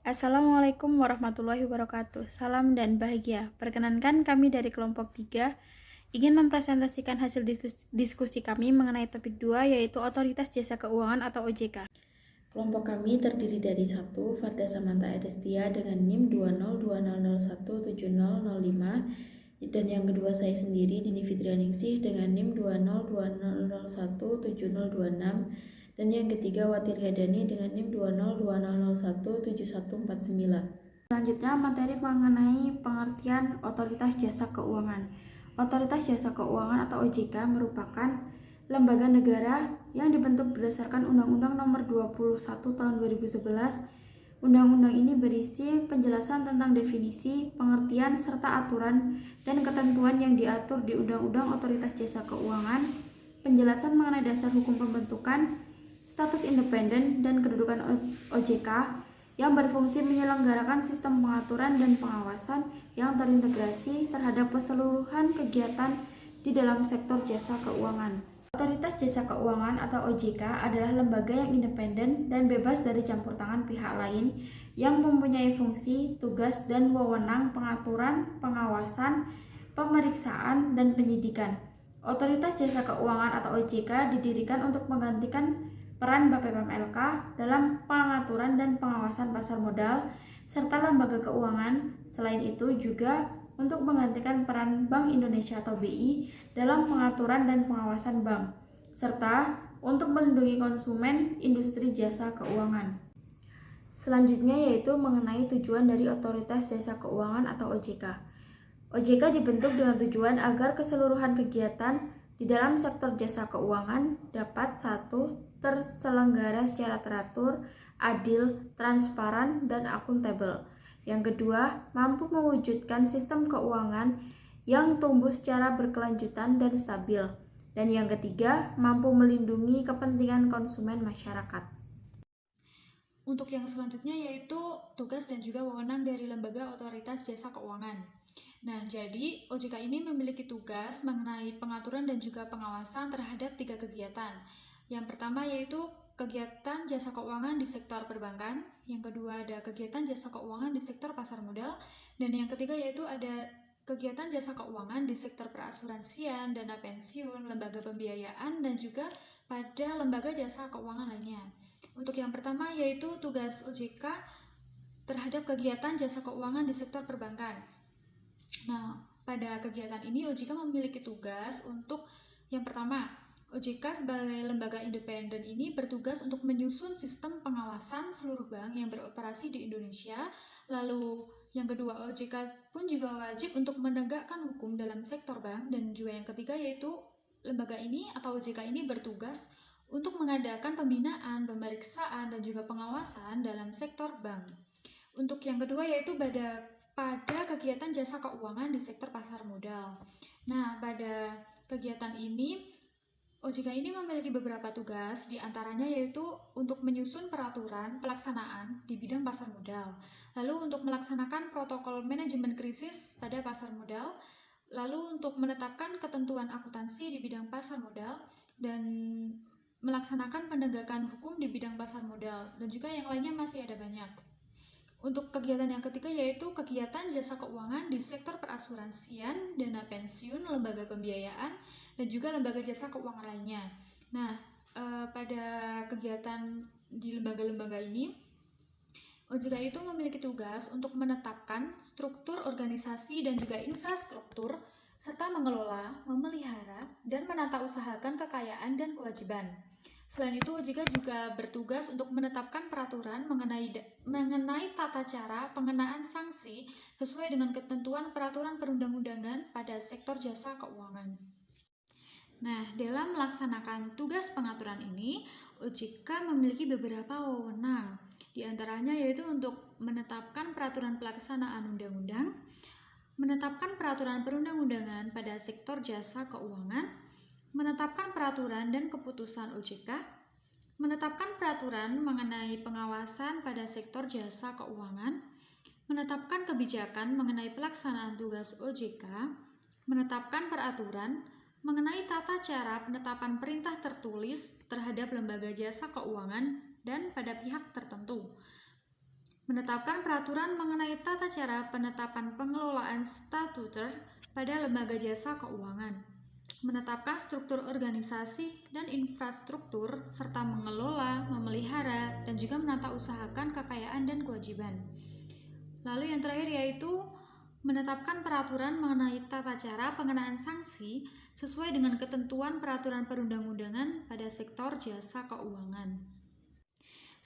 Assalamualaikum warahmatullahi wabarakatuh. Salam dan bahagia. Perkenankan kami dari kelompok 3 ingin mempresentasikan hasil diskusi kami mengenai topik 2 yaitu Otoritas Jasa Keuangan atau OJK. Kelompok kami terdiri dari 1. Farda Samanta Edestia dengan NIM 2020017005 dan yang kedua saya sendiri Dini Fitrianingsih dengan NIM 2020017026 dan yang ketiga Watir Hadani dengan NIM 2020017149. Selanjutnya materi mengenai pengertian Otoritas Jasa Keuangan. Otoritas Jasa Keuangan atau OJK merupakan lembaga negara yang dibentuk berdasarkan Undang-Undang Nomor 21 Tahun 2011. Undang-undang ini berisi penjelasan tentang definisi, pengertian, serta aturan dan ketentuan yang diatur di Undang-Undang Otoritas Jasa Keuangan, penjelasan mengenai dasar hukum pembentukan, status independen, dan kedudukan OJK yang berfungsi menyelenggarakan sistem pengaturan dan pengawasan yang terintegrasi terhadap keseluruhan kegiatan di dalam sektor jasa keuangan. Otoritas Jasa Keuangan atau OJK adalah lembaga yang independen dan bebas dari campur tangan pihak lain yang mempunyai fungsi, tugas, dan wewenang pengaturan, pengawasan, pemeriksaan, dan penyidikan. Otoritas Jasa Keuangan atau OJK didirikan untuk menggantikan peran BPPMLK dalam pengaturan dan pengawasan pasar modal serta lembaga keuangan. Selain itu juga untuk menggantikan peran Bank Indonesia atau BI dalam pengaturan dan pengawasan bank, serta untuk melindungi konsumen industri jasa keuangan. Selanjutnya yaitu mengenai tujuan dari Otoritas Jasa Keuangan atau OJK. OJK dibentuk dengan tujuan agar keseluruhan kegiatan di dalam sektor jasa keuangan dapat 1. Terselenggara secara teratur, adil, transparan, dan akuntabel. Yang kedua, mampu mewujudkan sistem keuangan yang tumbuh secara berkelanjutan dan stabil. Dan yang ketiga, mampu melindungi kepentingan konsumen masyarakat. Untuk yang selanjutnya yaitu tugas dan juga wewenang dari Lembaga Otoritas Jasa Keuangan. Nah, jadi OJK ini memiliki tugas mengenai pengaturan dan juga pengawasan terhadap 3 kegiatan. Yang pertama yaitu kegiatan jasa keuangan di sektor perbankan, yang kedua ada kegiatan jasa keuangan di sektor pasar modal, dan yang ketiga yaitu ada kegiatan jasa keuangan di sektor perasuransian, dana pensiun, lembaga pembiayaan, dan juga pada lembaga jasa keuangan lainnya. Untuk yang pertama yaitu tugas OJK terhadap kegiatan jasa keuangan di sektor perbankan. Nah, pada kegiatan ini OJK memiliki tugas untuk yang pertama, OJK sebagai lembaga independen ini bertugas untuk menyusun sistem pengawasan seluruh bank yang beroperasi di Indonesia. Lalu yang kedua, OJK pun juga wajib untuk menegakkan hukum dalam sektor bank. Dan juga yang ketiga yaitu lembaga ini atau OJK ini bertugas untuk mengadakan pembinaan, pemeriksaan, dan juga pengawasan dalam sektor bank. Untuk yang kedua yaitu pada kegiatan jasa keuangan di sektor pasar modal. Nah, pada kegiatan ini OJK ini memiliki beberapa tugas, diantaranya yaitu untuk menyusun peraturan pelaksanaan di bidang pasar modal, lalu untuk melaksanakan protokol manajemen krisis pada pasar modal, lalu untuk menetapkan ketentuan akuntansi di bidang pasar modal, dan melaksanakan penegakan hukum di bidang pasar modal, dan juga yang lainnya masih ada banyak. Untuk kegiatan yang ketiga yaitu kegiatan jasa keuangan di sektor perasuransian, dana pensiun, lembaga pembiayaan, dan juga lembaga jasa keuangan lainnya. Nah, pada kegiatan di lembaga-lembaga ini, OJK itu memiliki tugas untuk menetapkan struktur organisasi dan juga infrastruktur, serta mengelola, memelihara, dan menata usahakan kekayaan dan kewajiban. Selain itu, OJK juga bertugas untuk menetapkan peraturan mengenai tata cara pengenaan sanksi sesuai dengan ketentuan peraturan perundang-undangan pada sektor jasa keuangan. Nah, dalam melaksanakan tugas pengaturan ini, OJK memiliki beberapa wewenang. Di antaranya yaitu untuk menetapkan peraturan pelaksanaan undang-undang, menetapkan peraturan perundang-undangan pada sektor jasa keuangan, menetapkan peraturan dan keputusan OJK, menetapkan peraturan mengenai pengawasan pada sektor jasa keuangan, menetapkan kebijakan mengenai pelaksanaan tugas OJK, menetapkan peraturan mengenai tata cara penetapan perintah tertulis terhadap lembaga jasa keuangan dan pada pihak tertentu. menetapkan peraturan mengenai tata cara penetapan pengelolaan statuter pada lembaga jasa keuangan, menetapkan struktur organisasi dan infrastruktur, serta mengelola, memelihara, dan juga menata usahakan kekayaan dan kewajiban. Lalu yang terakhir yaitu menetapkan peraturan mengenai tata cara pengenaan sanksi sesuai dengan ketentuan peraturan perundang-undangan pada sektor jasa keuangan.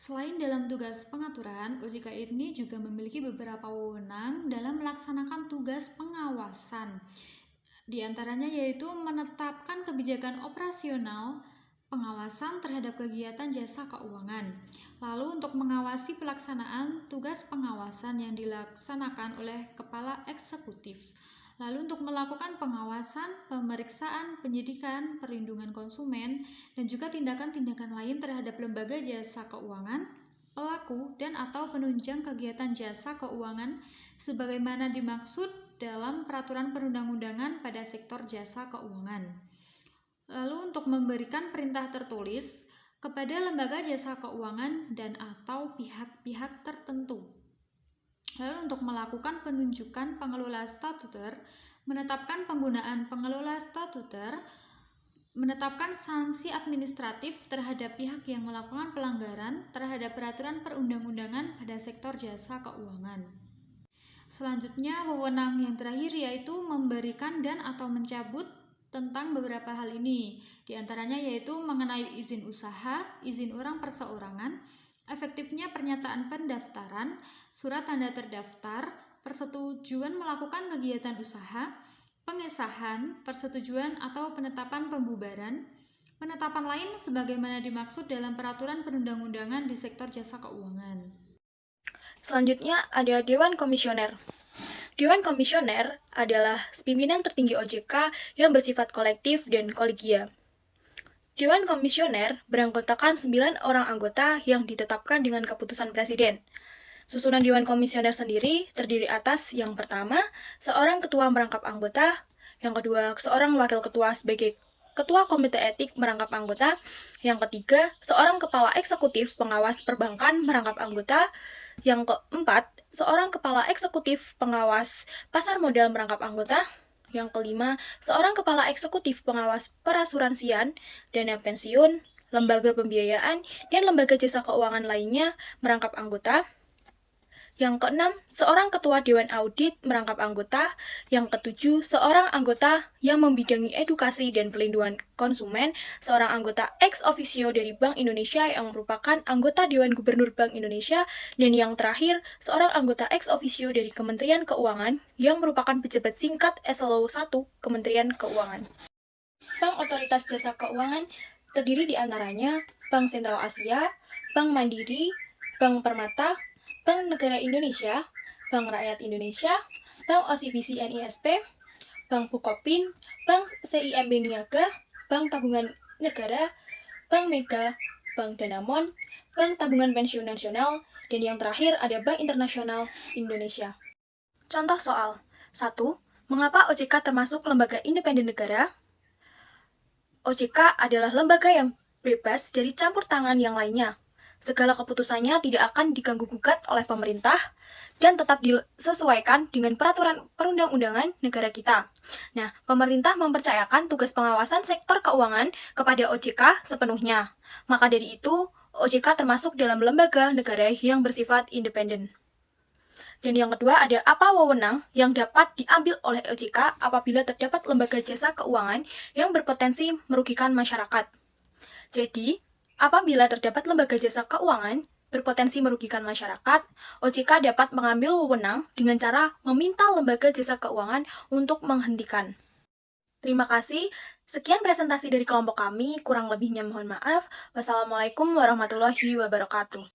Selain dalam tugas pengaturan, OJK ini juga memiliki beberapa wewenang dalam melaksanakan tugas pengawasan. Di antaranya yaitu menetapkan kebijakan operasional pengawasan terhadap kegiatan jasa keuangan. Lalu untuk mengawasi pelaksanaan tugas pengawasan yang dilaksanakan oleh kepala eksekutif. Lalu untuk melakukan pengawasan, pemeriksaan, penyidikan, perlindungan konsumen, dan juga tindakan-tindakan lain terhadap lembaga jasa keuangan, pelaku dan atau penunjang kegiatan jasa keuangan sebagaimana dimaksud dalam peraturan perundang-undangan pada sektor jasa keuangan. Lalu untuk memberikan perintah tertulis kepada lembaga jasa keuangan dan atau pihak-pihak tertentu. Lalu untuk melakukan penunjukan pengelola statuter, menetapkan penggunaan pengelola statuter, menetapkan sanksi administratif terhadap pihak yang melakukan pelanggaran terhadap peraturan perundang-undangan pada sektor jasa keuangan. Selanjutnya, wewenang yang terakhir yaitu memberikan dan atau mencabut tentang beberapa hal ini. Di antaranya yaitu mengenai izin usaha, izin orang perseorangan, efektifnya pernyataan pendaftaran, surat tanda terdaftar, persetujuan melakukan kegiatan usaha, pengesahan, persetujuan atau penetapan pembubaran, penetapan lain sebagaimana dimaksud dalam peraturan perundang-undangan di sektor jasa keuangan. Selanjutnya ada Dewan Komisioner. Dewan Komisioner adalah pimpinan tertinggi OJK yang bersifat kolektif dan kolegial. Dewan Komisioner beranggotakan 9 orang anggota yang ditetapkan dengan keputusan Presiden. Susunan Dewan Komisioner sendiri terdiri atas yang pertama, seorang ketua merangkap anggota, yang kedua, seorang wakil ketua sebagai ketua komite etik merangkap anggota, yang ketiga, seorang kepala eksekutif pengawas perbankan merangkap anggota, yang keempat, seorang kepala eksekutif pengawas pasar modal merangkap anggota, yang kelima, seorang kepala eksekutif pengawas perasuransian, dana pensiun, lembaga pembiayaan, dan lembaga jasa keuangan lainnya merangkap anggota. Yang keenam, seorang ketua Dewan Audit merangkap anggota. Yang ketujuh, seorang anggota yang membidangi edukasi dan pelindungan konsumen, seorang anggota ex officio dari Bank Indonesia yang merupakan anggota Dewan Gubernur Bank Indonesia, dan yang terakhir, seorang anggota ex officio dari Kementerian Keuangan yang merupakan pejabat singkat SLO 1 Kementerian Keuangan. Bank Otoritas Jasa Keuangan terdiri di antaranya Bank Sentral Asia, Bank Mandiri, Bank Permata, Bank Negara Indonesia, Bank Rakyat Indonesia, Bank OCBC NISP, Bank Bukopin, Bank CIMB Niaga, Bank Tabungan Negara, Bank Mega, Bank Danamon, Bank Tabungan Pensiun Nasional, dan yang terakhir ada Bank Internasional Indonesia. Contoh soal 1. Mengapa OJK termasuk lembaga independen negara? OJK adalah lembaga yang bebas dari campur tangan yang lainnya. Segala keputusannya tidak akan diganggu-gugat oleh pemerintah dan tetap disesuaikan dengan peraturan perundang-undangan negara kita. Nah, pemerintah mempercayakan tugas pengawasan sektor keuangan kepada OJK sepenuhnya. Maka dari itu, OJK termasuk dalam lembaga negara yang bersifat independen. Dan yang kedua, ada apa wewenang yang dapat diambil oleh OJK apabila terdapat lembaga jasa keuangan yang berpotensi merugikan masyarakat. Jadi, apabila terdapat lembaga jasa keuangan berpotensi merugikan masyarakat, OJK dapat mengambil wewenang dengan cara meminta lembaga jasa keuangan untuk menghentikan. Terima kasih. Sekian presentasi dari kelompok kami, kurang lebihnya mohon maaf. Wassalamualaikum warahmatullahi wabarakatuh.